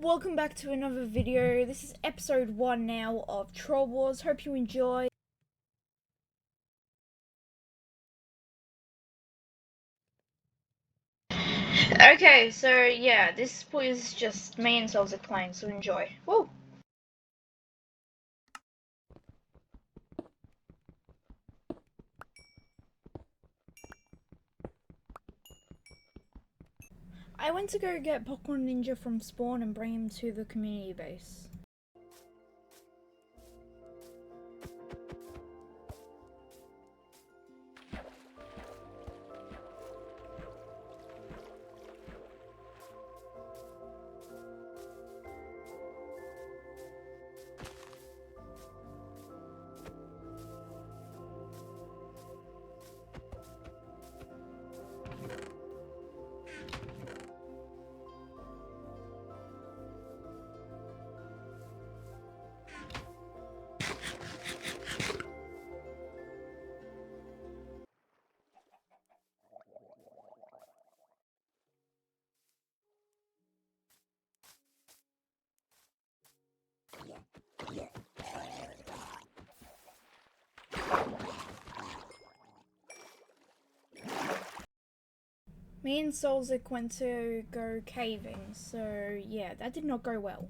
welcome back to another video. This is episode 1 now of Troll Wars. Hope you enjoy. Okay, so yeah, this was just me and Solzik playing, so enjoy. Woo! I went to go get Popcorn Ninja from spawn and bring him to the community base. Me and Solzik went to go caving, so yeah, that did not go well.